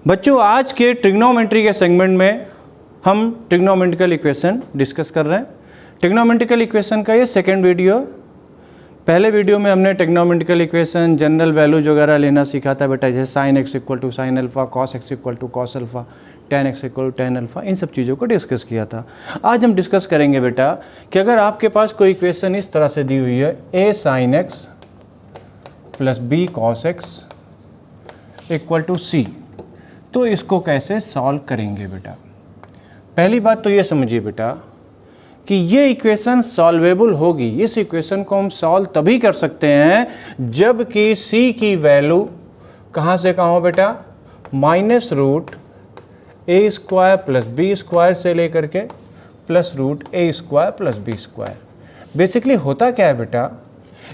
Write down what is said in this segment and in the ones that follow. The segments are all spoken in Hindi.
बच्चों, आज के ट्रिग्नोमेट्री के सेगमेंट में हम ट्रिग्नोमेट्रिकल इक्वेशन डिस्कस कर रहे हैं। ट्रिग्नोमेट्रिकल इक्वेशन का ये सेकंड वीडियो। पहले वीडियो में हमने ट्रिग्नोमेट्रिकल इक्वेशन जनरल वैल्यूज वगैरह लेना सीखा था बेटा, जैसे sine x equal to sine alpha, cos x equal to cos alpha, tan x equal to tan alpha, इन सब चीज़ों को डिस्कस किया था। आज हम डिस्कस करेंगे बेटा कि अगर आपके पास कोई इक्वेशन इस तरह से दी हुई है, a sine x plus B cos x equal to c, तो इसको कैसे सॉल्व करेंगे बेटा। पहली बात तो ये समझिए बेटा कि ये इक्वेशन सॉल्वेबल होगी। इस इक्वेशन को हम सॉल्व तभी कर सकते हैं जब कि c की वैल्यू कहाँ से कहाँ हो बेटा, minus root a square plus b square से लेकर के plus root a square plus b square. Basically होता क्या है बेटा,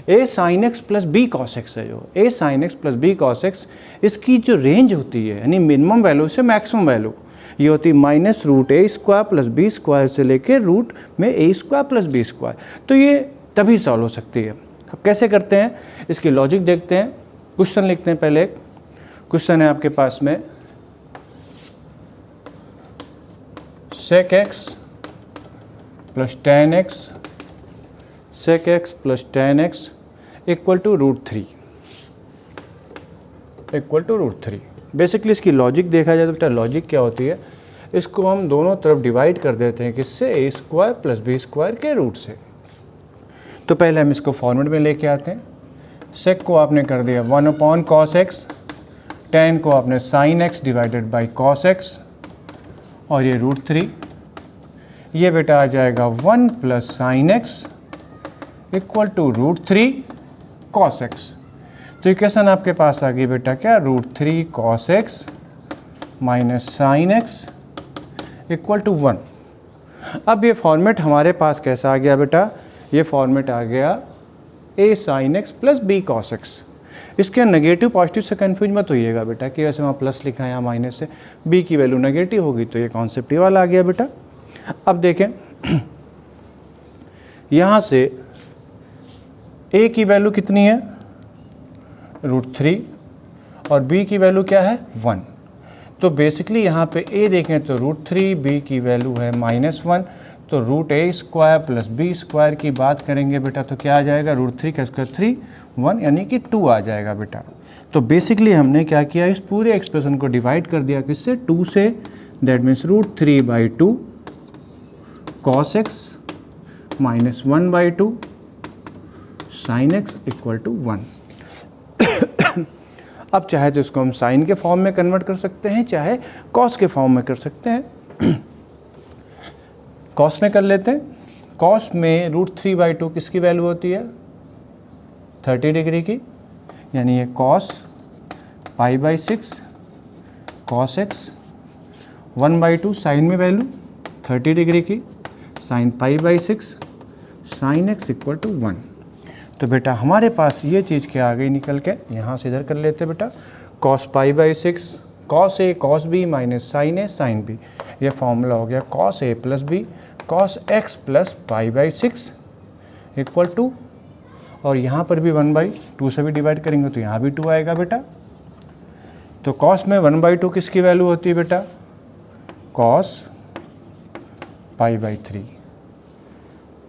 a sine x plus B cos x है, जो a sine x plus B cos x, इसकी जो रेंज होती है यानी मिनिमम वैल्यू से मैक्सिमम वैल्यू, ये होती है minus root a square plus b square से लेके रूट में a square plus b square. तो ये तभी सॉल्व हो सकती है। अब कैसे करते हैं, इसकी लॉजिक देखते हैं। क्वेश्चन लिखते हैं। पहले क्वेश्चन है आपके पास में, sec x plus tan x, sec x plus tan x equal to root three, equal to root three. Basically इसकी लॉजिक देखा जाए तो बेटा लॉजिक क्या होती है, इसको हम दोनों तरफ डिवाइड कर देते हैं किससे, ए स्क्वायर प्लस बी स्क्वायर के रूट से। तो पहले हम इसको फॉर्मेट में लेके आते हैं। सेक को आपने कर दिया 1 कॉस एक्स, टेन को आपने sine x divided by cos x, और ये रूट थ्री, ये बेटा आ जाएगा 1 plus sine x equal to root three cos x. तो इक्वेशन आपके पास आ गई बेटा क्या, root three cos x minus sine x equal to 1। अब ये फॉर्मेट हमारे पास कैसा आ गया बेटा, ये फॉर्मेट आ गया a sine x plus B cos x. इसके नेगेटिव पॉजिटिव से कन्फ्यूज मत होइएगा बेटा कि वैसे वहाँ प्लस लिखा है या माइनस है, बी की वैल्यू नेगेटिव होगी तो ये कॉन्सेप्ट ये वाला आ गया बेटा। अब देखें यहाँ से ए की वैल्यू कितनी है, रूट थ्री, और b की वैल्यू क्या है 1। तो बेसिकली यहाँ पे a देखें तो रूट थ्री, b की वैल्यू है -1, तो root a square plus b square की बात करेंगे बेटा तो क्या आ जाएगा, रूट थ्री का स्क्वायर 3, 1 यानी कि 2 आ जाएगा बेटा। तो बेसिकली हमने क्या किया, इस पूरे एक्सप्रेशन को डिवाइड कर दिया किससे, 2 से। That means root three by two cos x minus 1 by two sine x equal to 1। अब चाहे तो इसको हम साइन के फॉर्म में कन्वर्ट कर सकते हैं, चाहे कॉस के फॉर्म में कर सकते हैं। कॉस में कर लेते हैं। कॉस में रूट थ्री बाई टू किसकी वैल्यू होती है, 30 डिग्री की, यानी ये cos pi by 6 cos x, 1 by two sine में वैल्यू 30 डिग्री की, sine pi by 6 sine x equal to 1। तो बेटा हमारे पास ये चीज़ क्या आ गई निकल के, यहाँ से इधर कर लेते बेटा, cos pi by 6 cos A cos B minus sine A sine B, ये फॉर्मूला हो गया cos A plus B cos x plus pi by 6 equal to, और यहाँ पर भी 1/2 से भी डिवाइड करेंगे तो यहाँ भी 2 आएगा बेटा। तो कॉस में 1/2 किसकी वैल्यू होती है बेटा, कॉस पाई बाई 3।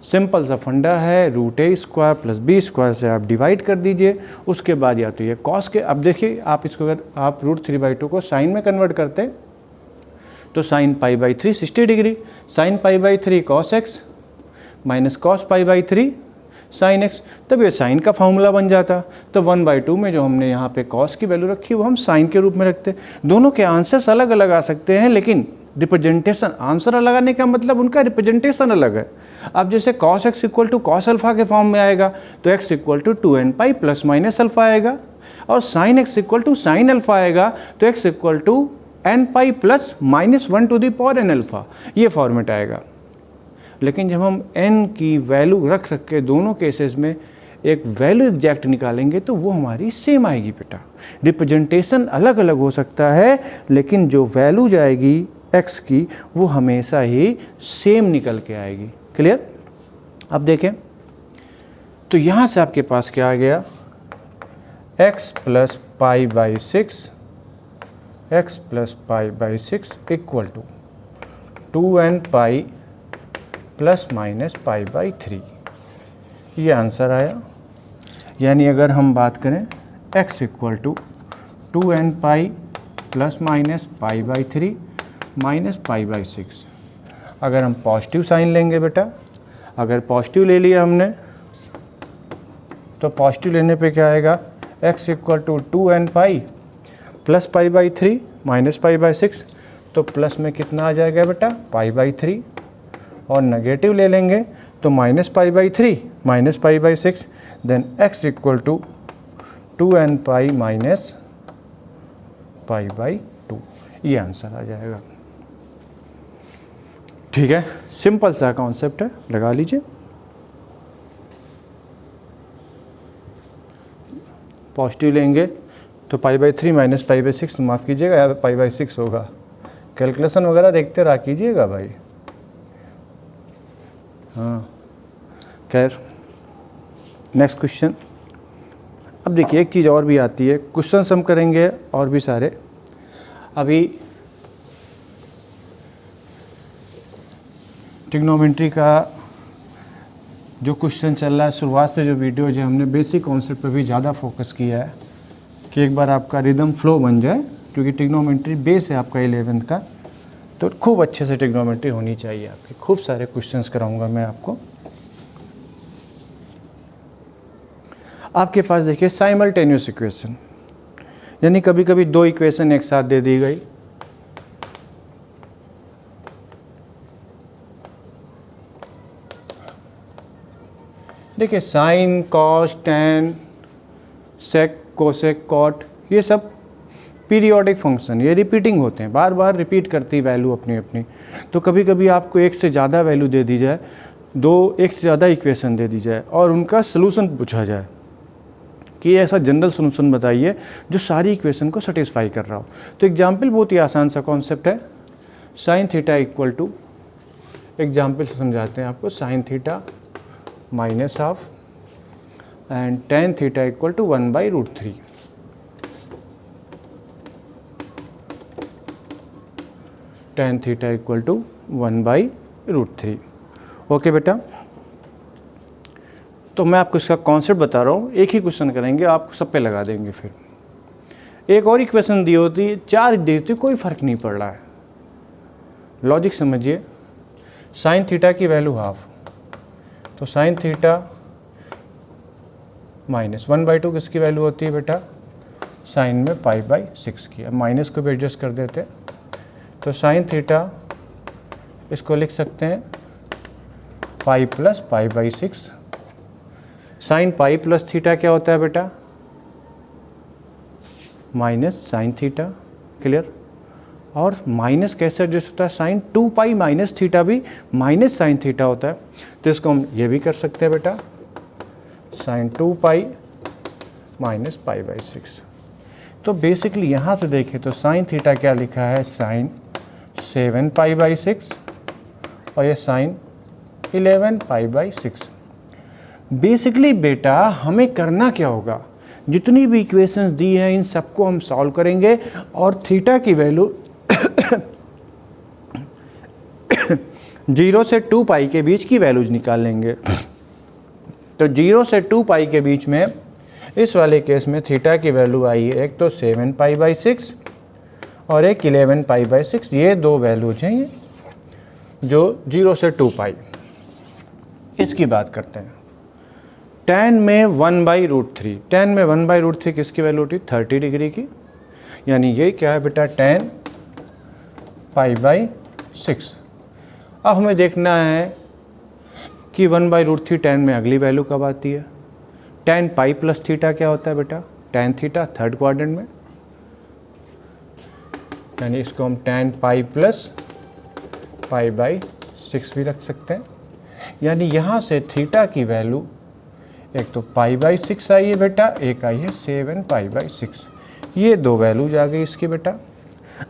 सिंपल सा फंडा है, root a square plus b square से आप डिवाइड कर दीजिए, उसके बाद या तो ये कॉस के, अब देखिए आप इसको अगर आप रूट थ्री बाई टू को साइन में कन्वर्ट करते हैं तो sign pi by 3 60 degree, sign pi by 3 cos x minus cos pi by 3 sine x, तब ये साइन का फॉर्मूला बन जाता। तो 1/2 में जो हमने यहाँ पे कॉस की वैल्यू रखी वो हम साइन के रूप में रखते। दोनों के आंसर्स अलग अलग आ सकते हैं, लेकिन रिप्रेजेंटेशन, आंसर अलग आने का मतलब उनका रिप्रेजेंटेशन अलग है। अब जैसे cos x equal to cos alpha के फॉर्म में आएगा तो x equal to 2n pi plus minus alpha आएगा, और sine x equal to sine alpha आएगा तो x equal to n pi plus minus 1 to the power n alpha, ये फॉर्मेट आएगा। लेकिन जब हम n की वैल्यू रख के दोनों केसेस में एक वैल्यू एग्जैक्ट निकालेंगे तो वो हमारी सेम आएगी बेटा। रिप्रेजेंटेशन अलग अलग हो सकता है, लेकिन जो वैल्यू जाएगी x की वो हमेशा ही सेम निकल के आएगी। क्लियर। अब देखें तो यहाँ से आपके पास क्या आ गया, x plus pi by 6 x plus pi by 6 equal to 2n pi plus minus pi by 3, ये आंसर आया। यानी अगर हम बात करें x equal to 2n pi plus minus pi by 3 minus pi by 6, अगर हम पॉजिटिव साइन लेंगे बेटा, अगर पॉजिटिव ले लिया हमने तो पॉजिटिव लेने पे क्या आएगा, x equal to 2n pi plus pi by 3 minus pi by 6, तो प्लस में कितना आ जाएगा बेटा, पाई बाई 3, और नेगेटिव ले लेंगे तो minus pi by 3 minus pi by 6, then x equal to 2n pi minus pi by 2, ये आंसर आ जाएगा। ठीक है, सिंपल सा कॉन्सेप्ट है, लगा लीजिए। पॉजिटिव लेंगे तो पाई बाई 3 माइनस पाई बाई 6, माफ़ कीजिएगा यहाँ पे पाई बाई 6 होगा। कैलकुलेशन वगैरह देखते रहा कीजिएगा भाई। हाँ, खैर नेक्स्ट क्वेश्चन। अब देखिए एक चीज़ और भी आती है, क्वेश्चन हम करेंगे और भी सारे। अभी ट्रिग्नोमेट्री का जो क्वेश्चन चल रहा है, शुरुआत से जो वीडियो है हमने बेसिक कॉन्सेप्ट पे भी ज़्यादा फोकस किया है कि एक बार आपका रिदम फ्लो बन जाए, क्योंकि ट्रिग्नोमेट्री बेस है आपका 11th का, तो खूब अच्छे से ट्रिग्नोमेट्री होनी चाहिए आपकी। खूब सारे क्वेश्चंस कराऊंगा मैं आपको। आपके पास देखिए साइमल्टेनियस इक्वेशन, यानी कभी कभी दो इक्वेशन एक साथ दे दी गई, देखिए sine cos tan sec cosec cot, ये सब पीरियोडिक फंक्शन, ये रिपीटिंग होते हैं, बार बार रिपीट करती वैल्यू अपनी अपनी। तो कभी कभी आपको एक से ज़्यादा वैल्यू दे दी जाए, एक से ज़्यादा इक्वेशन दे दी जाए और उनका सलूशन पूछा जाए कि ऐसा जनरल सलूशन बताइए जो सारी इक्वेशन को सेटिस्फाई कर रहा हो। तो एग्जाम्पल बहुत ही आसान सा कॉन्सेप्ट है, sine theta equal to, example से समझाते हैं आपको, sine theta minus half and tan theta equal to 1/√3। Tan theta equal to 1/√3। Okay बेटा, तो मैं आपको इसका कॉन्सेप्ट बता रहा हूँ, एक ही क्वेश्चन करेंगे, आप सब पे लगा देंगे। फिर एक और इक्वेशन दी होती, 4 दी होती, कोई फर्क नहीं पड़ रहा है। लॉजिक समझिए, साइन थीटा की वैल्यू हाफ, तो साइन थीटा माइनस 1/2 किसकी वैल्यू होती है बेटा, साइन में पाई बाई 6 की। अब माइनस को भी एडजस्ट कर देते, तो साइन थीटा इसको लिख सकते हैं पाई plus pi by 6। Sine pi plus theta क्या होता है बेटा, माइनस साइन थीटा, क्लियर। और माइनस कैसे एडजस्ट होता है, साइन 2 पाई माइनस थीटा भी माइनस साइन थीटा होता है, तो इसको हम ये भी कर सकते हैं बेटा, sine 2 pi minus pi by 6। तो बेसिकली यहाँ से देखें तो साइन थीटा क्या लिखा है, साइन 7 पाई बाई 6 और ये साइन 11 पाई बाई 6। बेसिकली बेटा हमें करना क्या होगा, जितनी भी इक्वेशंस दी हैं इन सबको हम सॉल्व करेंगे और थीटा की वैल्यू 0 से 2 पाई के बीच की वैल्यूज निकाल लेंगे। तो 0 से 2 पाई के बीच में इस वाले केस में थीटा की वैल्यू आई है, एक तो 7 पाई बाई 6 और एक 11 पाई बाई 6, ये दो वैल्यूज हैं ये जो 0 से 2 पाई। इसकी बात करते हैं, tan में 1/√3, tan में 1/√3 किसकी वैल्यू होती है, 30 डिग्री की, यानी ये क्या है बेटा, tan पाई बाई 6। अब हमें देखना है कि 1/√3 tan में अगली वैल्यू कब आती है, tan पाई प्लस थीटा क्या होता है बेटा, tan थीटा थर्ड क्वाड्रेंट में, यानी इसको हम tan pi plus pi by 6 भी रख सकते हैं। यानी यहाँ से थीटा की वैल्यू एक तो पाई बाई 6 आई है बेटा, एक आई है 7 पाई बाई 6, ये दो वैल्यूज आ गई इसकी बेटा।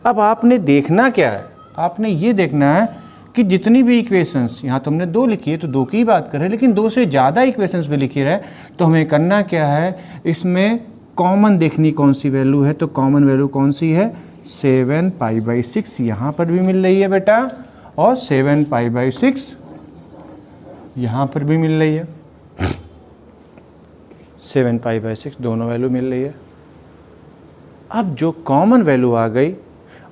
अब आपने देखना क्या है, आपने ये देखना है कि जितनी भी इक्वेशंस, यहाँ तो हमने 2 लिखी है तो 2 की बात करें, लेकिन 2 से ज़्यादा इक्वेशंस भी लिखी रहे तो हमें करना क्या है, इसमें कॉमन देखनी कौन सी वैल्यू है, तो कॉमन वैल्यू कौन सी है, 7 पाई बाई 6 यहाँ पर भी मिल रही है बेटा, और 7 पाई बाई 6 यहाँ पर भी मिल रही है। 7 पाई बाई 6 दोनों वैल्यू मिल रही है। अब जो कॉमन वैल्यू आ गई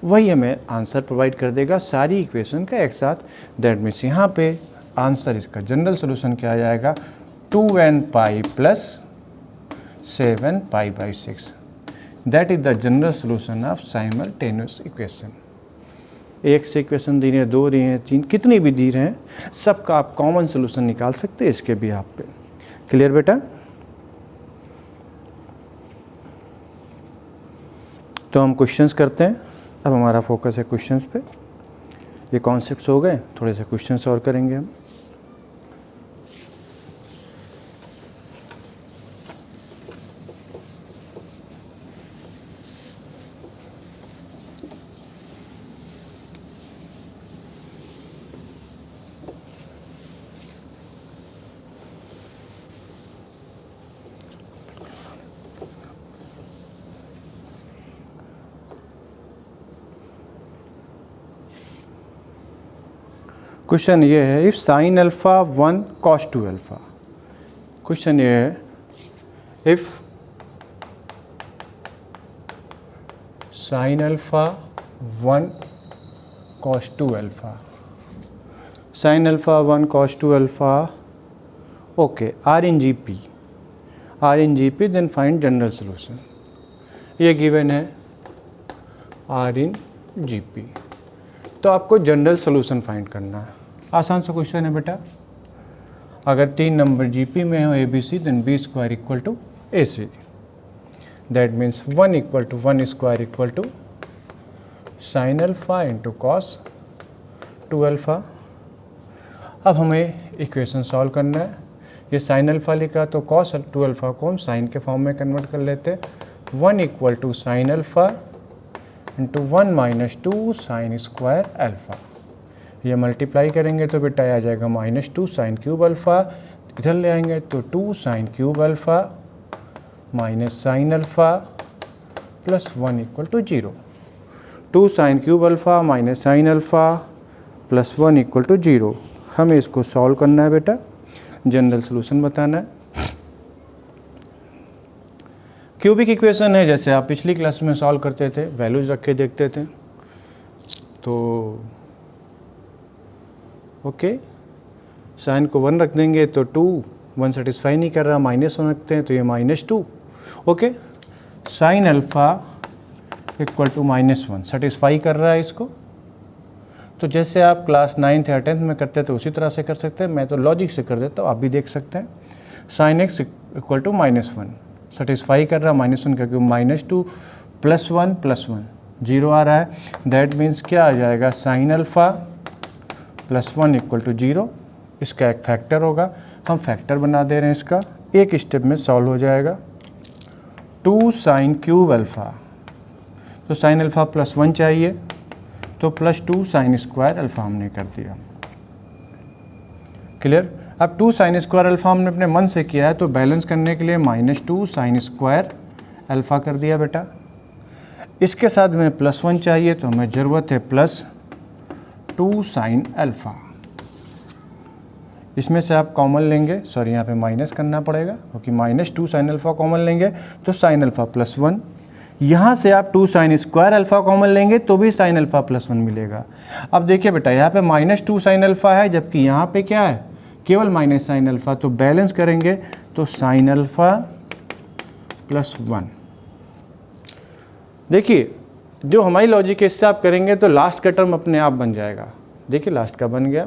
वही हमें आंसर प्रोवाइड कर देगा सारी इक्वेशन का एक साथ। दैट मीन्स यहाँ पे आंसर इसका जनरल सोल्यूशन क्या आ जाएगा, 2n pi plus 7 pi by 6। That is the general solution of simultaneous equation. एक से इक्वेशन दी रही है, दो दी हैं, तीन, कितनी भी दी रहे हैं, सबका आप कॉमन सोल्यूशन निकाल सकते हैं इसके भी आप पे। क्लियर बेटा? तो हम क्वेश्चंस करते हैं। अब हमारा फोकस है क्वेश्चंस पे। ये कॉन्सेप्ट्स हो गए, थोड़े से क्वेश्चंस और करेंगे हम। क्वेश्चन ये है, if sine alpha 1 cos 2 alpha. Question ये है, if sine alpha 1 cos 2 alpha, sine alpha 1 cos 2 alpha, okay, are in G P, then find general solution. ये गिवन है आर इन जी पी, तो आपको जनरल सोल्यूशन फाइंड करना है। आसान सा क्वेश्चन है बेटा। अगर 3 नंबर जीपी में हो ABC, then B square equal to AC। That means 1 equal to 1 square equal to sine alpha into cos 2 alpha. अब हमें इक्वेशन सॉल्व करना है। ये साइन अल्फा लिखा तो कॉस 2 अल्फा को हम साइन के फॉर्म में कन्वर्ट कर लेते हैं। 1 equal to sine alpha into 1 minus 2 sine square alpha. ये मल्टीप्लाई करेंगे तो बेटा आ जाएगा -2 साइन क्यूब अल्फ़ा। इधर ले आएंगे तो 2 sine cube alpha minus sine alpha plus 1 equal to 0। 2 sine cube alpha minus sine alpha plus 1 equal to 0। हमें इसको सॉल्व करना है बेटा, जनरल सोल्यूशन बताना है। क्यूबिक इक्वेशन है, जैसे आप पिछली क्लास में सॉल्व करते थे, वैल्यूज रख के देखते थे। तो ओके, साइन को 1 रख देंगे तो 2, 1 सेटिस्फाई नहीं कर रहा, -1 रखते हैं तो ये -2। Okay, sine alpha equal to -1 satisfy कर रहा है इसको। तो जैसे आप क्लास 9th या 10th में करते थे उसी तरह से कर सकते हैं। मैं तो लॉजिक से कर देता हूँ, आप भी देख सकते हैं। Sine x equal to -1 satisfy कर रहा है, -1 का क्यों, -2 प्लस 1 0 आ रहा है। दैट मीन्स क्या आ जाएगा, sine alpha plus 1 equal to 0। इसका एक फैक्टर होगा, हम फैक्टर बना दे रहे हैं इसका, एक स्टेप में सॉल्व हो जाएगा। 2 साइन क्यूब अल्फ़ा, तो साइन अल्फ़ा प्लस 1 चाहिए तो प्लस 2 साइन स्क्वायर अल्फ़ा हमने कर दिया। क्लियर? अब 2 साइन स्क्वायर अल्फ़ा हमने अपने मन से किया है तो बैलेंस करने के लिए -2 साइन स्क्वायर अल्फ़ा कर दिया बेटा। इसके साथ में प्लस 1 चाहिए तो हमें ज़रूरत है प्लस 2 साइन अल्फ़ा। इसमें से आप कॉमन लेंगे, सॉरी यहाँ पे माइनस करना पड़ेगा क्योंकि -2 साइन अल्फ़ा कॉमन लेंगे तो साइन अल्फ़ा प्लस 1। यहाँ से आप 2 साइन स्क्वायर अल्फ़ा कॉमन लेंगे तो भी साइन अल्फ़ा प्लस 1 मिलेगा। अब देखिए बेटा, यहाँ पे -2 साइन अल्फ़ा है, जबकि यहाँ पे क्या है, केवल माइनस साइन अल्फ़ा। तो बैलेंस करेंगे तो साइन अल्फ़ा प्लस 1। देखिए, जो हमारी लॉजिक है इससे आप करेंगे तो लास्ट का टर्म अपने आप बन जाएगा। देखिए लास्ट का बन गया।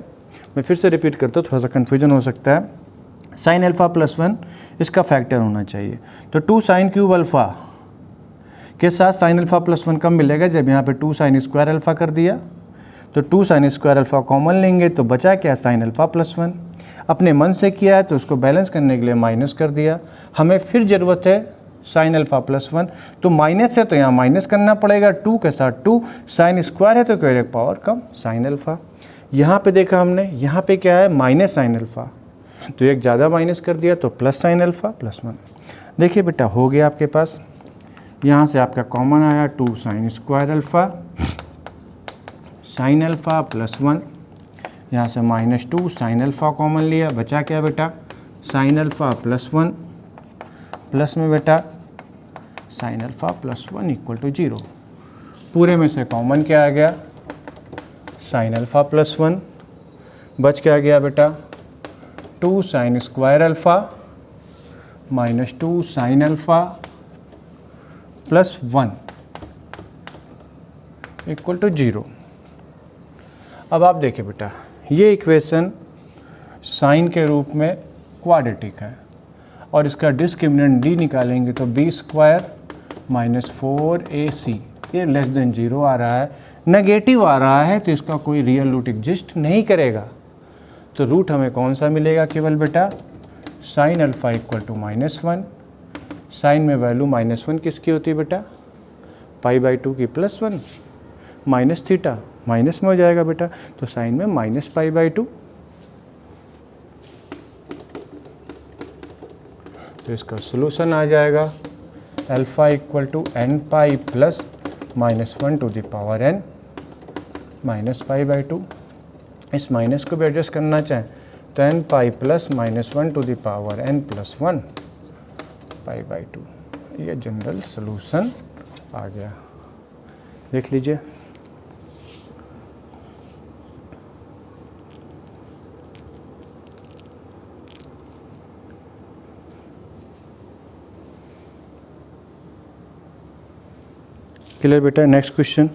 मैं फिर से रिपीट करता हूँ, थोड़ा सा कन्फ्यूजन हो सकता है। साइन अल्फ़ा प्लस 1 इसका फैक्टर होना चाहिए। तो 2 साइन क्यूब अल्फ़ा के साथ साइन अल्फ़ा प्लस 1 कब मिलेगा, जब यहाँ पे 2 साइन स्क्वायर अल्फ़ा कर दिया। तो 2 साइन स्क्वायर अल्फ़ा कॉमन लेंगे तो बचा क्या, साइन अल्फ़ा प्लस 1। अपने मन से किया है तो उसको बैलेंस करने के लिए माइनस कर दिया। हमें फिर ज़रूरत है साइन अल्फ़ा प्लस 1, तो माइनस है तो यहाँ माइनस करना पड़ेगा। 2 के साथ 2 साइन स्क्वायर है तो क्या पावर कम साइन अल्फ़ा। यहाँ पे देखा हमने, यहाँ पे क्या है, माइनस साइन अल्फ़ा, तो एक ज़्यादा माइनस कर दिया तो प्लस साइन अल्फ़ा प्लस 1। देखिए बेटा हो गया आपके पास यहाँ से आपका कॉमन आया 2 sine square alpha, sign alpha plus 1, यहाँ से -2 साइन अल्फ़ा कॉमन लिया, बचा क्या बेटा साइन अल्फ़ा प्लस 1, प्लस में बेटा sine alpha plus 1 equal to 0। पूरे में से कॉमन क्या आ गया साइन अल्फ़ा प्लस 1, बच क्या गया बेटा 2 sine square alpha -2 sine alpha plus 1 equal to 0। अब आप देखिए बेटा ये इक्वेशन साइन के रूप में क्वाड्रेटिक है और इसका डिस्क्रिमिनेंट d निकालेंगे तो b स्क्वायर -4ac, ये लेस देन 0 आ रहा है, नेगेटिव आ रहा है तो इसका कोई रियल रूट एग्जिस्ट नहीं करेगा। तो रूट हमें कौन सा मिलेगा केवल बेटा sine alpha equal to -1, sine में वैल्यू -1 किसकी होती है बेटा π/2 की +1, माइनस थीटा माइनस में हो जाएगा बेटा, तो साइन में -π/2। तो इसका सॉल्यूशन आ जाएगा alpha equal to n π plus -1 to the power n -π/2। इस माइनस को भी एडजस्ट करना चाहें तो n π plus -1 to the power n plus 1 π/2। ये जनरल सॉल्यूशन आ गया, देख लीजिए। क्लियर बेटा, नेक्स्ट क्वेश्चन।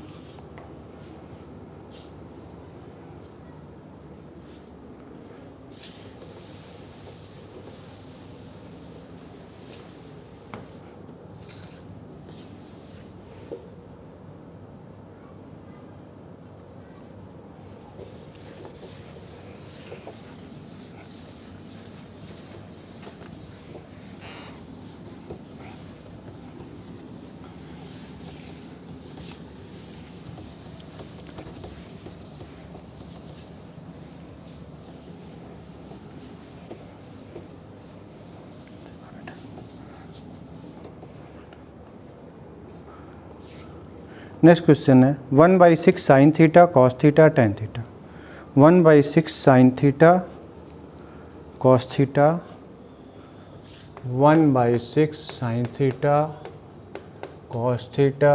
नेक्स्ट क्वेश्चन है 1/6 sine theta cos theta tan theta. 1/6 sine theta cos theta, 1/6 sine theta cos theta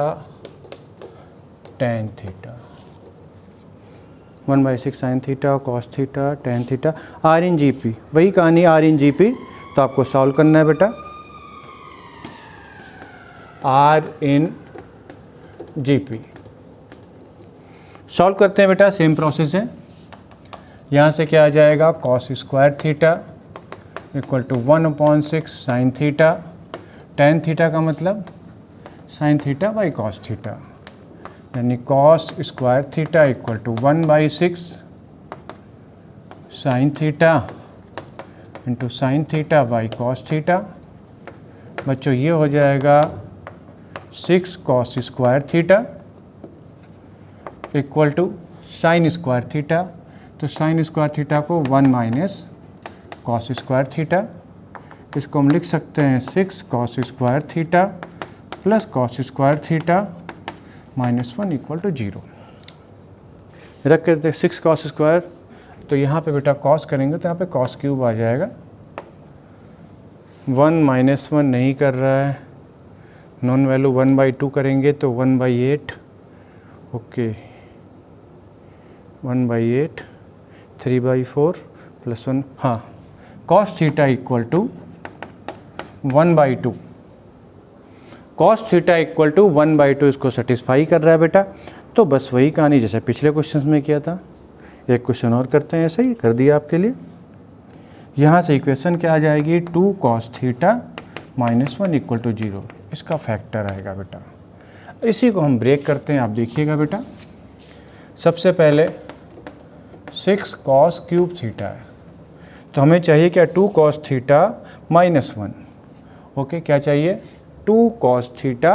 tan theta, 1/6 sine theta cos theta tan theta. Are in G P, वही कहानी आर इन जी पी। तो आपको सॉल्व करना है बेटा are in G P. Solve करते हैं बेटा, सेम प्रोसेस है। यहाँ से क्या आ जाएगा cos square theta equal to 1/6 sine theta, tan theta का मतलब sine theta by cos theta, यानी cos square theta equal to 1/6 sine theta into sine theta by cos theta. बच्चों ये हो जाएगा 6 cos square theta equal to sine square theta, तो साइन स्क्वायर थीटा को 1 माइनस कॉस स्क्वायर थीटा, इसको हम लिख सकते हैं 6 cos square theta plus cos square theta -1 equal to 0। रख कर दे 6 कॉस स्क्वायर, तो यहाँ पे बेटा कॉस करेंगे तो यहाँ पे कॉस क्यूब आ जाएगा। 1 -1 नहीं कर रहा है, नॉन वैल्यू 1/2 करेंगे तो 1/8, ओके 1/8, 3/4 प्लस 1, हाँ cos theta equal to 1/2, cos theta equal to 1/2 इसको सेटिस्फाई कर रहा है बेटा। तो बस वही कहानी जैसे पिछले क्वेश्चन में किया था, एक क्वेश्चन और करते हैं, ऐसे ही कर दिया आपके लिए। यहाँ से इक्वेशन क्या आ जाएगी 2 कॉस थीटा -1 इक्वल टू 0, इसका फैक्टर आएगा बेटा। इसी को हम ब्रेक करते हैं, आप देखिएगा बेटा। सबसे पहले 6 कॉस क्यूब थीटा है, तो हमें चाहिए क्या 2 कॉस थीटा -1, ओके क्या चाहिए 2 कॉस थीटा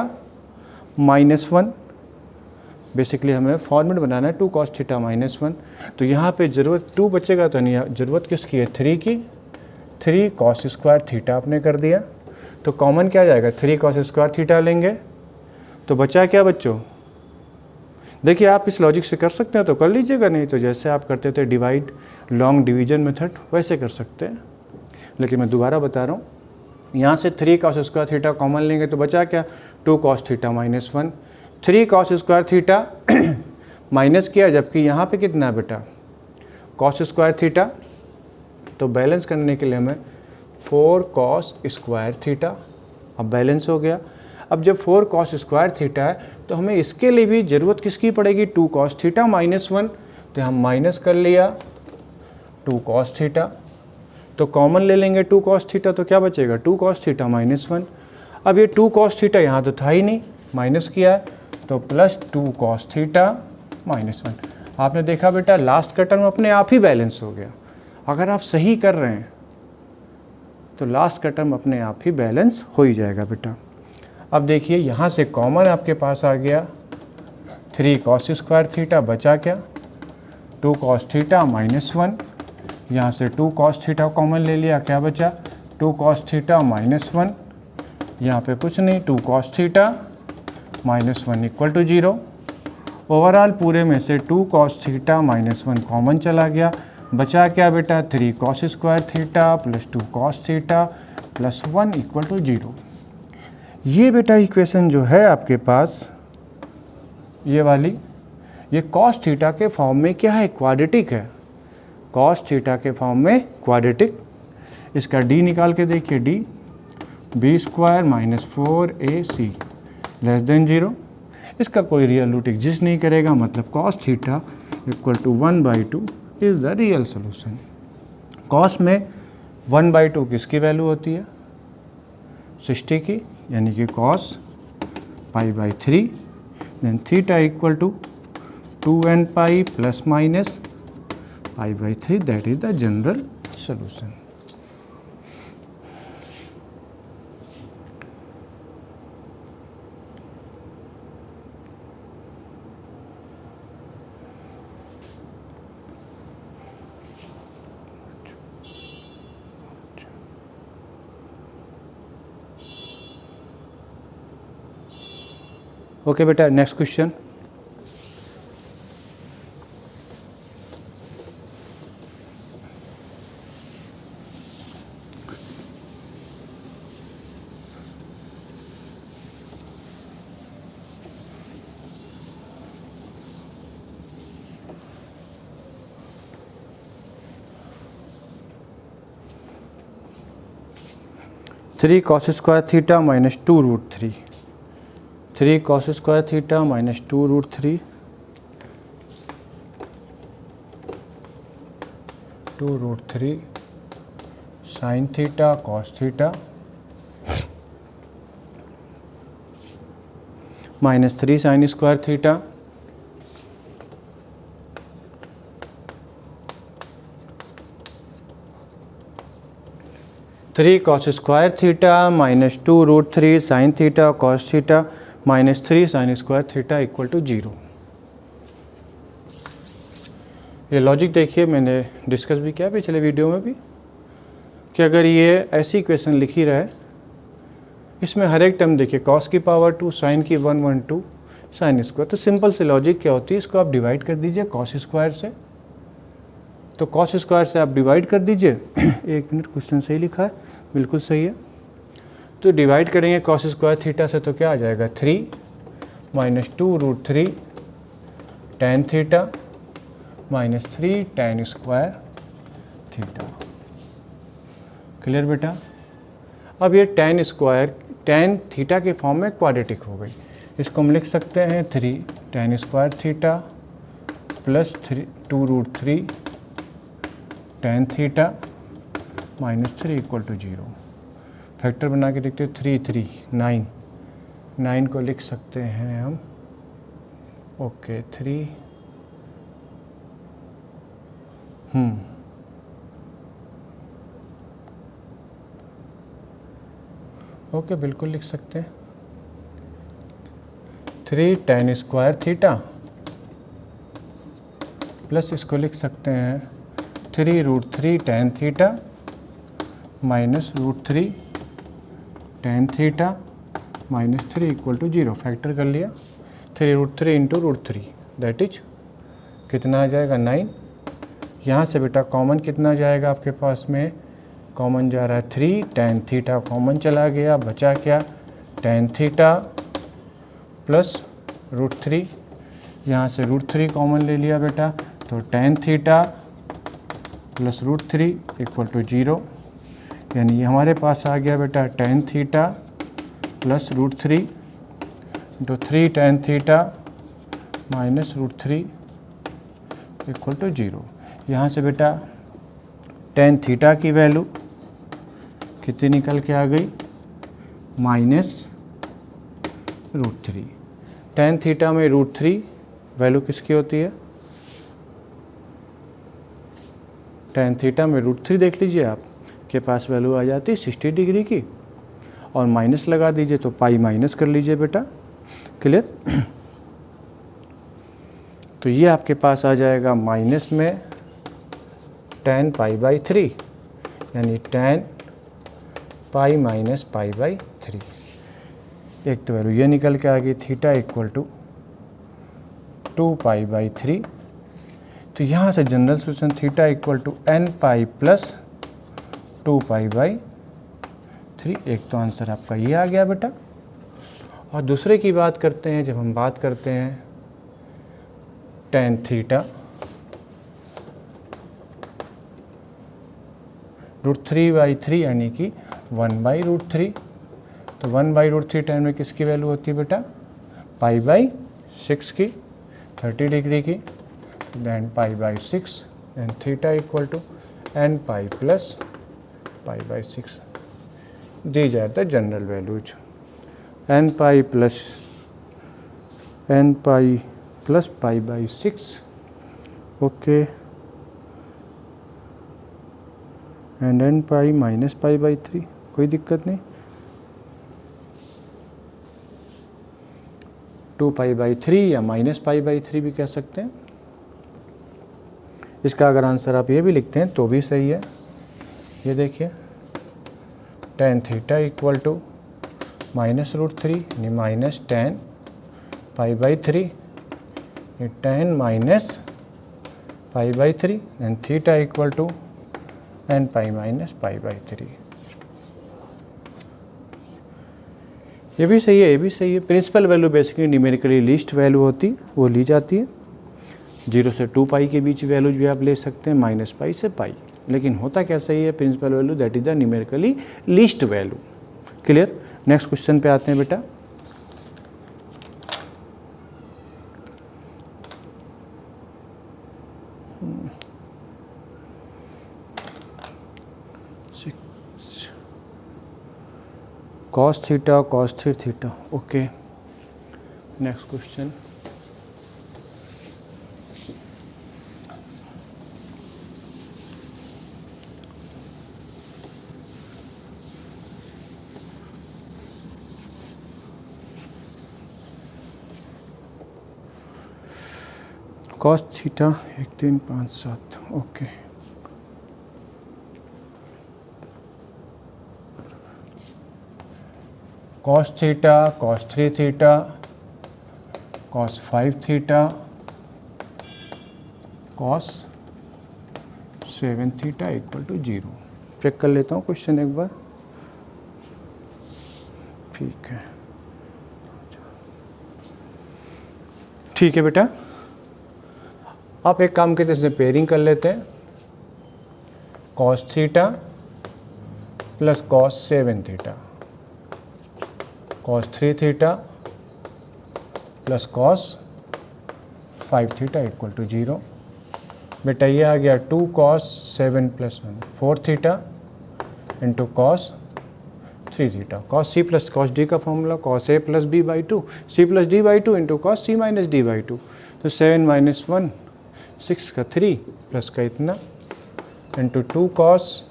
-1। बेसिकली हमें फॉर्मेट बनाना है 2 कॉस थीटा -1। तो यहाँ पे ज़रूरत 2 बचेगा तो नहीं, ज़रूरत किसकी है 3 की, 3 कॉस स्क्वायर थीटा आपने कर दिया। तो कॉमन क्या आ जाएगा 3 कॉस स्क्वायर थीटा लेंगे तो बचा क्या बच्चों? देखिए आप इस लॉजिक से कर सकते हैं तो कर लीजिएगा, नहीं तो जैसे आप करते थे डिवाइड लॉन्ग डिवीजन मेथड वैसे कर सकते हैं। लेकिन मैं दोबारा बता रहा हूँ, यहाँ से 3 cos स्क्वायर थीटा कॉमन लेंगे तो बचा क्या? 2 cos theta minus 1। 3 cos square theta minus किया, जबकि यहाँ पे कितना है बेटा? cos square theta. तो बैलेंस करने के लिए हमें 4 cos स्क्वायर थीटा, अब बैलेंस हो गया। अब जब 4 cos स्क्वायर थीटा है तो हमें इसके लिए भी ज़रूरत किसकी पड़ेगी? 2 cos थीटा माइनस 1। तो हम माइनस कर लिया 2 cos थीटा, तो कॉमन ले लेंगे 2 cos थीटा, तो क्या बचेगा? 2 cos थीटा माइनस 1। अब ये 2 cos थीटा यहाँ तो था ही नहीं, माइनस किया है, तो प्लस 2 cos थीटा माइनस 1। आपने देखा बेटा लास्ट का टर्म अपने आप ही बैलेंस हो गया। अगर आप सही कर रहे हैं तो लास्ट का टर्म अपने आप ही बैलेंस हो ही जाएगा बेटा। अब देखिए यहाँ से कॉमन आपके पास आ गया 3 cos स्क्वायर थीटा, बचा क्या? 2 cos थीटा माइनस 1। यहाँ से 2 cos थीटा कॉमन ले लिया, क्या बचा? 2 cos थीटा माइनस 1। यहाँ पे कुछ नहीं, 2 cos theta minus 1 equal to 0। Overall पूरे में से 2 cos थीटा माइनस 1 कॉमन चला गया, बचा क्या बेटा? 3 cos square theta plus 2 cos theta plus 1 equal to 0। ये बेटा इक्वेशन जो है आपके पास, ये वाली, ये cos थीटा के फॉर्म में क्या है? क्वाड्रेटिक है। cos थीटा के फॉर्म में क्वाड्रेटिक। इसका d निकाल के देखिए, d B square minus 4ac less than 0। इसका कोई रियल रूट एग्जिस्ट नहीं करेगा, मतलब cos theta equal to 1/2 is the real solution. cos में 1/2 किसकी वैल्यू होती है? 60 की, यानी कि cos π/3। Then theta equal to 2n pi plus minus π/3, that is the general solution. Okay बेटा, next question. Three cos square theta minus 2√3, 3 cos square theta minus 2√3, 2√3 sine theta cos theta minus 3 sine square theta three cos square theta minus 2√3 sine theta cos theta minus 3 sine square theta equal to 0। ये लॉजिक देखिए, मैंने डिस्कस भी किया पिछले वीडियो में भी, कि अगर ये ऐसी इक्वेशन लिखी रहे, इसमें हर एक टर्म देखिए cos की पावर 2, साइन की 1/2 साइन स्क्वायर, तो सिंपल सी लॉजिक क्या होती है, इसको आप डिवाइड कर दीजिए cos स्क्वायर से। तो cos स्क्वायर से आप डिवाइड कर दीजिए। एक मिनट, क्वेश्चन सही लिखा है? बिल्कुल सही है। तो डिवाइड करेंगे cos स्क्वायर थीटा से तो क्या आ जाएगा? 3 minus 2√3 tan theta minus 3 tan square theta. Clear बेटा? अब ये tan स्क्वायर tan थीटा के फॉर्म में क्वाड्रेटिक हो गई। इसको हम लिख सकते हैं 3 tan square theta plus 2√3 tan theta minus 3 equal to 0। Factor बना के देखते हैं, 3 3 9, 9 को लिख सकते हैं हम, ओके 3 ओके बिल्कुल लिख सकते हैं। 3 tan स्क्वायर थीटा प्लस इसको लिख सकते हैं 3√3 tan theta minus √3 tan theta -3 equal to 0, factor कर लिया, 3√3 इंटू √3 दैट इज कितना आ जाएगा 9। यहाँ से बेटा कॉमन कितना जाएगा आपके पास में, कॉमन जा रहा है 3, tan थीटा कॉमन चला गया, बचा क्या tan थीटा प्लस √3, यहाँ से √3 कॉमन ले लिया बेटा, तो tan theta plus √3 equal to 0, यानी हमारे पास आ गया बेटा tan theta plus √3 into 3 tan theta minus √3 equal to 0। यहाँ से बेटा tan थीटा की वैल्यू कितनी निकल के आ गई, -√3। tan थीटा में √3 वैल्यू किसकी होती है, tan थीटा में √3 देख लीजिए आप के पास वैल्यू आ जाती है 60 डिग्री की, और माइनस लगा दीजिए तो पाई माइनस कर लीजिए बेटा, क्लियर। तो ये आपके पास आ जाएगा माइनस में tan π/3, यानी tan पाई माइनस π/3। एक तो वैल्यू ये निकल के आ गई थीटा इक्वल टू 2π/3। तो यहाँ से general solution theta equal to nπ plus 2π/3। एक तो आंसर आपका ये आ गया बेटा। और दूसरे की बात करते हैं, जब हम बात करते हैं tan थीटा √3/3 यानी कि 1/√3, तो 1/√3 tan में किसकी वैल्यू होती है बेटा, π/6 की, 30 डिग्री की, then π/6, then theta equal to nπ plus π/6। दी जाए the general values, nπ plus π/6, okay, and nπ minus π/3, कोई दिक्कत नहीं, 2π/3 या माइनस π/3 भी कह सकते हैं। इसका अगर आंसर आप ये भी लिखते हैं तो भी सही है। ये देखिए tan थीटा इक्वल टू -√3 यानी minus tan π/3, tan minus π/3 and theta equal to nπ minus π/3। ये भी सही है, ये भी सही है। Principal value basically numerically least value होती है, वो ली जाती है। 0 से 2π के बीच वैल्यूज भी आप ले सकते हैं, -π से π, लेकिन होता क्या सही है, principal value that is the numerically least value, clear. Next question पे आते हैं बेटा। cos theta cos 3 theta, okay. Next question, cos theta 1 3 5 7, okay. cos theta cos 3 theta cos 5 theta cos 7 theta equal to 0। Check कर लेता हूँ क्वेश्चन एक बार, ठीक है, ठीक है बेटा। आप एक काम करते हैं, इसमें पेयरिंग कर लेते हैं, cos theta plus cos 7 theta, cos 3 theta plus cos 5 theta equal to 0। बेटा ये आ गया 2 cos 7 plus 1 4 theta into cos 3 theta, cos c plus cos d का formula cos a plus b by 2, c plus d by 2 into cos c minus d by 2, तो 7 माइनस 1 6 का 3 प्लस का इतना into 2 cos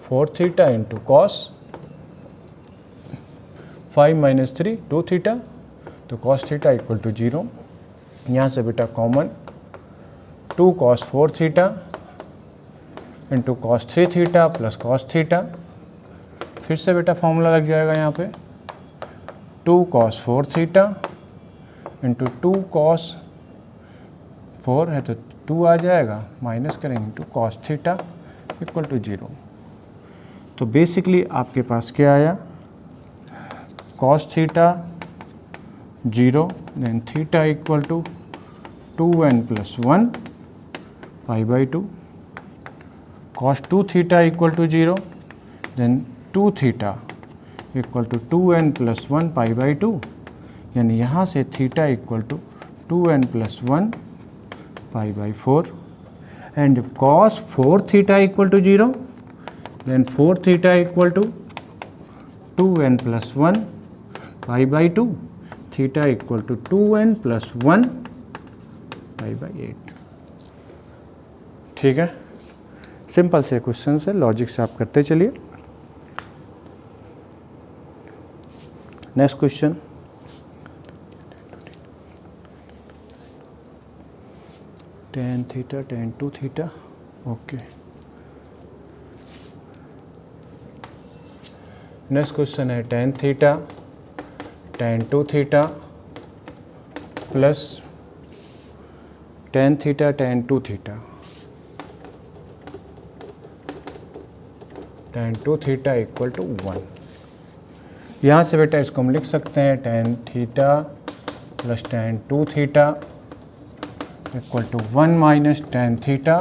4 theta into cos 5 minus 3 2 theta, तो cos थीटा इक्वल टू 0। यहाँ से बेटा common 2 cos 4 theta into cos 3 theta plus cos theta, फिर से बेटा फॉर्मूला लग जाएगा यहाँ पे 2 cos 4 थीटा इंटू 2 cos 4 है तो 2 आ जाएगा, माइनस करेंगे into cos theta equal to 0। तो बेसिकली आपके पास क्या आया, cos theta 0, then theta equal to 2n plus 1 pi by 2, cos 2 theta equal to 0, then 2 theta equal to 2n plus 1 pi by 2, यानी यहाँ से theta equal to 2n plus 1 pi by 4, and cos 4 theta equal to 0, then 4 theta equal to 2n plus 1 pi by 2, theta equal to 2n plus 1 pi by 8। ठीक है, सिंपल से क्वेश्चन है, लॉजिक से आप करते चलिए। Next question, tan theta tan 2 theta, okay. Next question है tan theta tan 2 theta plus tan theta tan 2 theta, tan 2 theta equal to 1। यहाँ से बेटा इसको हम लिख सकते हैं tan theta plus tan 2 theta equal to 1 minus tan theta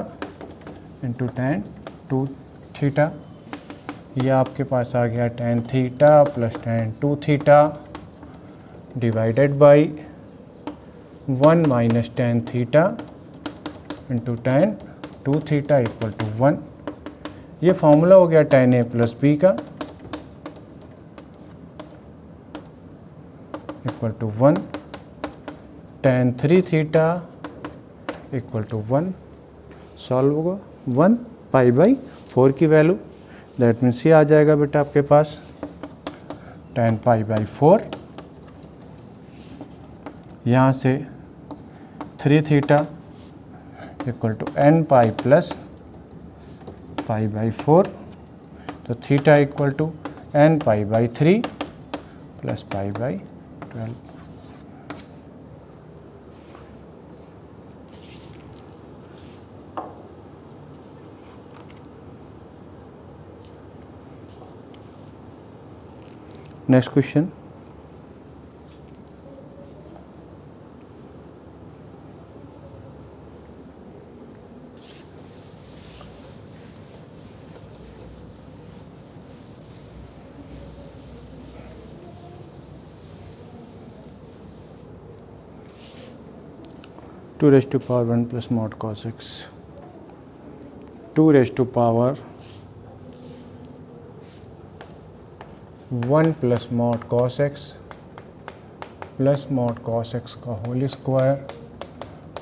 into tan 2 theta. ये आपके पास आ गया tan theta plus tan 2 theta divided by 1 minus tan theta into tan 2 theta equal to 1। ये फॉर्मूला हो गया tan a प्लस बी का equal to 1, tan 3 theta equal to 1, solve होगा 1 पाई बाई 4 की वैल्यू, दैट मीन्स ये आ जाएगा बेटा आपके पास tan पाई बाई 4, यहाँ से 3 theta equal to n pi plus pi by 4, तो theta equal to n pi by 3 plus pi by 12। Next question, two raise to power 1 plus mod cos x, 2 raise to power 1 plus mod cos x plus mod cos x का whole square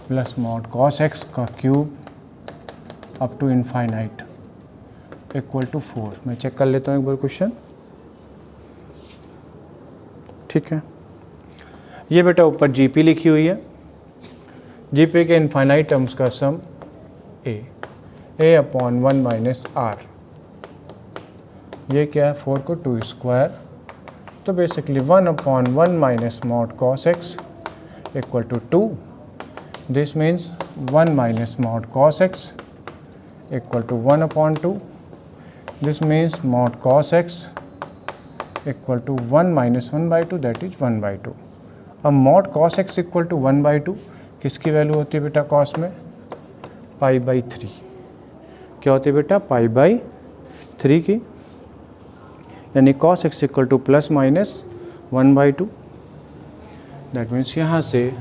plus mod cos x का cube up to infinite equal to 4। मैं चेक कर लेता हूँ एक बार क्वेश्चन। ठीक है, ये बेटा ऊपर जीपी लिखी हुई है, जीपी के इनफाइनाइट टर्म्स का sum a upon 1 minus r, ये क्या है 4 को 2 स्क्वायर, तो basically 1 upon 1 minus mod cos x equal to 2, this means 1 minus mod cos x equal to 1 upon 2, this means mod cos x equal to 1 minus 1 by 2, that is 1 by 2। अब mod cos x equal to 1 by 2 किसकी वैल्यू होती है बेटा कॉस में, पाई बाई 3। क्या होती है बेटा, पाई बाई 3 की, यानी cos x equal to plus minus 1 by 2, that means यहाँ से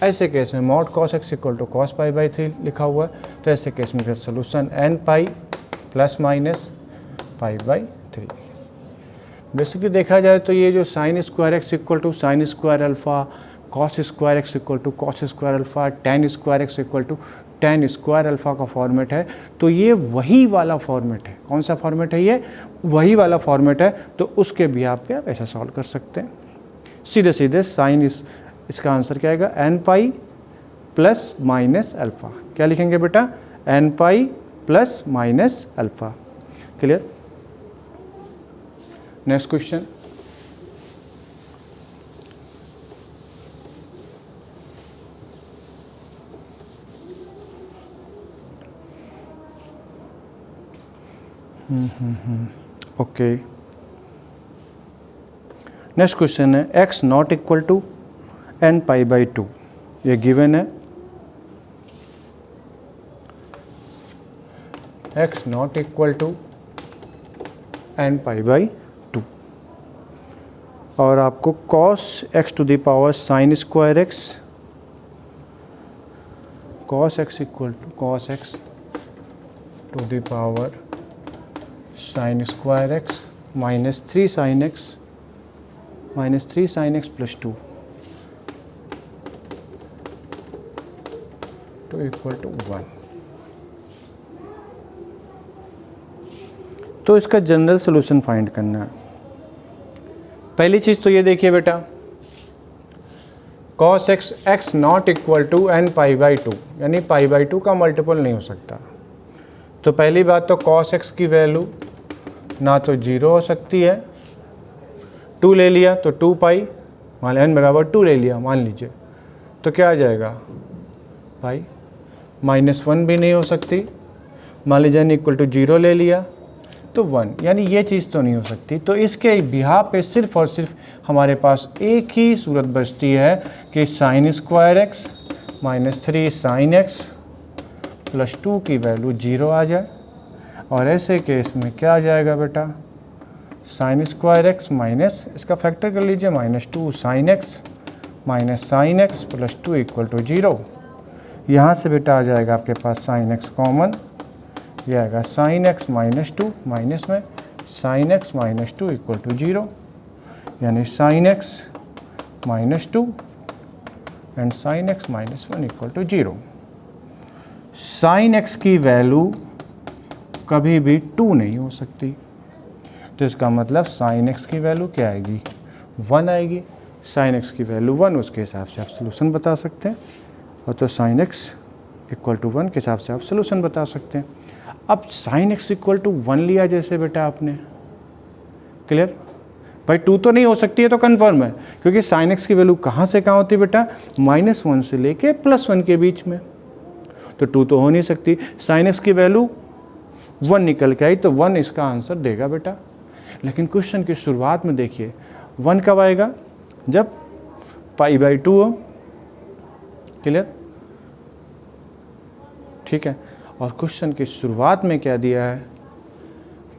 ऐसे केस में mod cos x equal to cos pi by 3 लिखा हुआ है, तो ऐसे केस में solution n pi plus minus pi by 3। Basically देखा जाए तो ये जो sine square x equal to sine square alpha, cos square x equal to cos square alpha, tan square x equal to ten square alpha का फॉर्मेट है, तो ये वही वाला फॉर्मेट है। कौन सा फॉर्मेट है, ये वही वाला फॉर्मेट है, तो उसके भी आप ऐसा सॉल्व कर सकते हैं सीधे सीधे। साइन इसका आंसर क्या आएगा, n pi plus minus alpha. क्या लिखेंगे बेटा, n pi plus minus alpha. Clear. Next question, okay, next question है x not equal to n pi by 2, ये गिवन है। x not equal to n pi by 2 और आपको cos x to the power sine square x, cos x equal to cos x to the power sine square x minus 3 sine x plus 2 two equal to 1। तो इसका जनरल सॉल्यूशन फाइंड करना है। पहली चीज़ तो ये देखिए बेटा, cos x not equal to n pi by 2, यानी पाई बाई 2 का मल्टीपल नहीं हो सकता। तो पहली बात तो cos x की वैल्यू ना तो 0 हो सकती है, 2 ले लिया तो 2 पाई, मान n बराबर 2 ले लिया मान लीजिए, तो क्या आ जाएगा पाई। -1 भी नहीं हो सकती, मान लीजिए n इक्वल टू 0 ले लिया तो 1, यानी ये चीज़ तो नहीं हो सकती। तो इसके बिहाफ पे सिर्फ और सिर्फ हमारे पास एक ही सूरत बचती है कि sign square x minus 3 sign x plus 2 की वैल्यू 0 आ जाए। और ऐसे केस में क्या आ जाएगा बेटा, साइन स्क्वायर एक्स माइनस, इसका फैक्टर कर लीजिए, -2 sine x minus sine x plus 2 equal to 0। यहाँ से बेटा आ जाएगा आपके पास साइन एक्स कॉमन, यह आएगा साइन एक्स माइनस 2, माइनस में sine x minus 2 equal to 0, यानी sine x minus 2 and sine x minus 1 equal to 0। Sine x की वैल्यू कभी भी 2 नहीं हो सकती, तो इसका मतलब साइन एक्स की वैल्यू क्या आएगी, 1 आएगी। साइन एक्स की वैल्यू 1, उसके हिसाब से आप सोल्यूशन बता सकते हैं, और तो साइन एक्स इक्वल टू 1 के हिसाब से आप सोल्यूशन बता सकते हैं। अब साइन एक्स इक्वल टू 1 लिया जैसे बेटा आपने, क्लियर भाई, 2 तो नहीं हो सकती है तो कन्फर्म है, क्योंकि साइन एक्स की वैल्यू कहाँ से कहाँ होती है बेटा, -1 से लेके +1 के बीच में, तो 2 तो हो नहीं सकती। साइन एक्स की वैल्यू 1 निकल के आई तो 1 इसका आंसर देगा बेटा। लेकिन क्वेश्चन की शुरुआत में देखिए 1 कब आएगा, जब पाई बाई 2 हो, क्लियर, ठीक है। और क्वेश्चन की शुरुआत में क्या दिया है,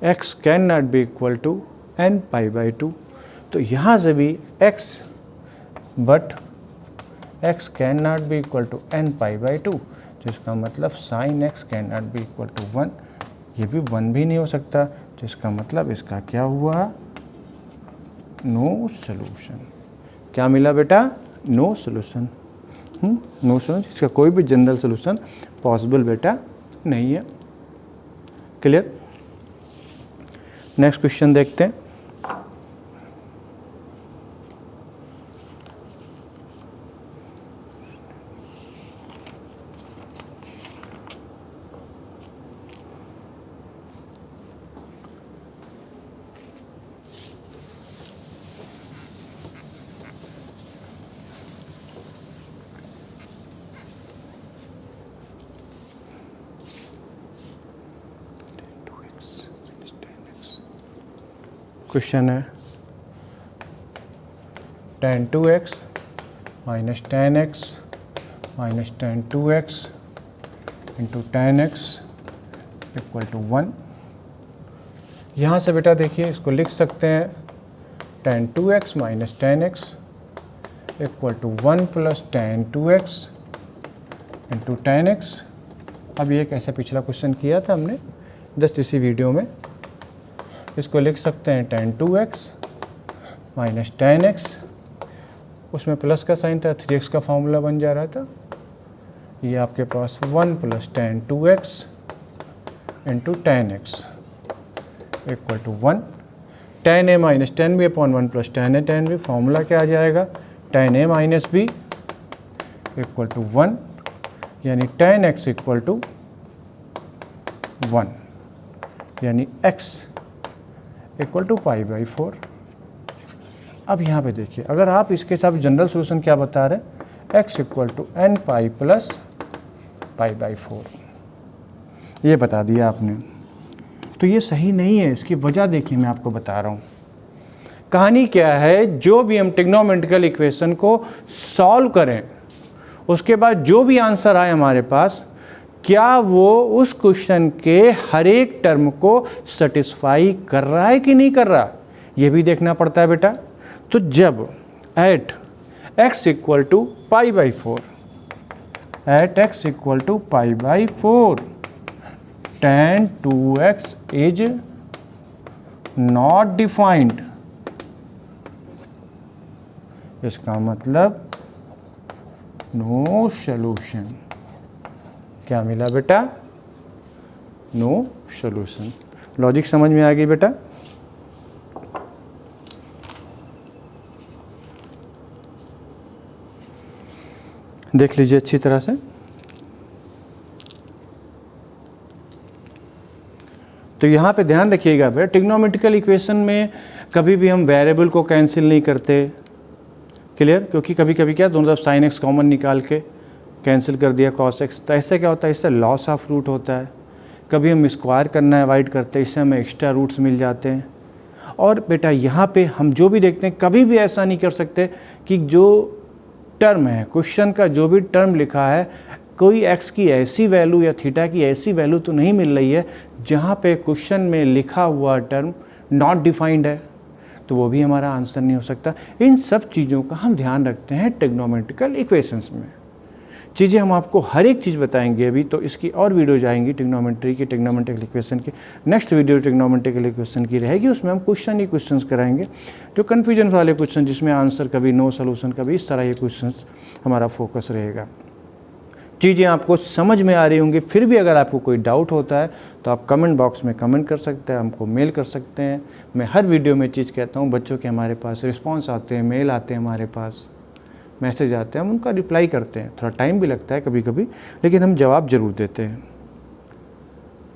x can not be equal to n pi by 2, तो यहाँ से भी x but x can not be equal to n pi by 2, तो इसका मतलब साइन x can not be equal to 1, ये भी 1 भी नहीं हो सकता, तो इसका मतलब इसका क्या हुआ, नो सोल्यूशन। क्या मिला बेटा, नो सोल्यूशन, नो सोल्यूशन, इसका कोई भी जनरल सोल्यूशन पॉसिबल बेटा नहीं है, क्लियर। नेक्स्ट क्वेश्चन देखते हैं। क्वेश्चन है tan 2x minus tan x minus tan 2x into tan x equal to 1। यहाँ से बेटा देखिए इसको लिख सकते हैं tan 2x minus tan x equal to 1 plus tan 2x into tan x। अब ये कैसे पिछला क्वेश्चन किया था हमने जस्ट इसी वीडियो में, इसको लिख सकते हैं tan 2x minus tan x, उसमें प्लस का साइन था, 3x का फॉर्मूला बन जा रहा था, ये आपके पास 1 plus tan 2x into tan x equal to 1। tan a minus tan b upon 1 plus tan a tan b, formula क्या आ जाएगा, tan a minus b equal to 1, यानी tan x इक्वल टू 1, यानी x equal to pi by 4। अब यहाँ पे देखिए अगर आप इसके साथ जनरल सोल्यूशन क्या बता रहे हैं, x equal to n pi plus pi by 4, ये बता दिया आपने। तो ये सही नहीं है। इसकी वजह देखिए, मैं आपको बता रहा हूँ। कहानी क्या है, जो भी हम ट्रिग्नोमेट्रिकल इक्वेशन को सॉल्व करें, उसके बाद जो भी आंसर आए हमारे पास, क्या वो उस क्वेश्चन के हर एक टर्म को सेटिस्फाई कर रहा है कि नहीं कर रहा, ये भी देखना पड़ता है बेटा। तो जब at x equal to pi by 4, at x equal to pi by 4 tan 2x is not defined, इसका मतलब नो सॉल्यूशन। क्या मिला बेटा? No solution. लॉजिक समझ में आ गई बेटा? देख लीजिए अच्छी तरह से। तो यहाँ पे ध्यान रखिएगा बेटा, ट्रिग्नोमेट्रिकल इक्वेशन में कभी भी हम वेरिएबल को कैंसिल नहीं करते, क्लियर? क्योंकि कभी कभी क्या, दोनों तरफ साइन एक्स कॉमन निकाल के कैंसिल कर दिया कॉस एक्स, तो ऐसे क्या होता है, इससे लॉस ऑफ रूट होता है। कभी हम स्क्वायर करना अवॉइड करते हैं, इससे हमें एक्स्ट्रा रूट्स मिल जाते हैं। और बेटा यहाँ पे हम जो भी देखते हैं, कभी भी ऐसा नहीं कर सकते कि जो टर्म है, क्वेश्चन का जो भी टर्म लिखा है, कोई एक्स की ऐसी वैल्यू या थीटा की ऐसी वैल्यू तो नहीं मिल रही है जहाँ पे क्वेश्चन में लिखा हुआ टर्म नॉट डिफाइंड है, तो वो भी हमारा आंसर नहीं हो सकता। इन सब चीज़ों का हम ध्यान रखते हैं ट्रिग्नोमेट्रिकल इक्वेशंस में। चीज़ें हम आपको हर एक चीज़ बताएंगे अभी, तो इसकी और वीडियो जाएंगी ट्रिग्नोमेट्री की, ट्रिग्नोमेट्रिकल इक्वेशन की। नेक्स्ट वीडियो ट्रिग्नोमेट्रिकल इक्वेशन की रहेगी, उसमें हम क्वेश्चन ही क्वेश्चंस कराएंगे, जो कन्फ्यूजन वाले क्वेश्चन, जिसमें आंसर कभी नो सोल्यूशन, कभी इस तरह ये क्वेश्चंस हमारा फोकस रहेगा। चीज़ें आपको समझ में आ रही होंगी। फिर भी अगर आपको कोई डाउट होता है तो आप कमेंट बॉक्स में कमेंट कर सकते हैं, हमको मेल कर सकते हैं। मैं हर वीडियो में चीज़ कहता हूँ, बच्चों के हमारे पास रिस्पॉन्स आते हैं, मेल आते हैं, हमारे पास मैसेज आते हैं, हम उनका रिप्लाई करते हैं। थोड़ा टाइम भी लगता है कभी कभी, लेकिन हम जवाब ज़रूर देते हैं।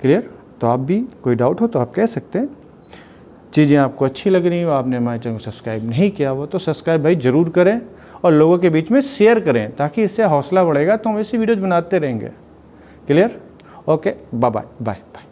क्लियर? तो आप भी कोई डाउट हो तो आप कह सकते हैं। चीज़ें आपको अच्छी लग रही हो, आपने हमारे चैनल को सब्सक्राइब नहीं किया हो तो सब्सक्राइब भाई ज़रूर करें और लोगों के बीच में शेयर करें, ताकि इससे हौसला बढ़ेगा, तो हम ऐसी वीडियोज़ बनाते रहेंगे। Clear? Okay, bye bye bye bye.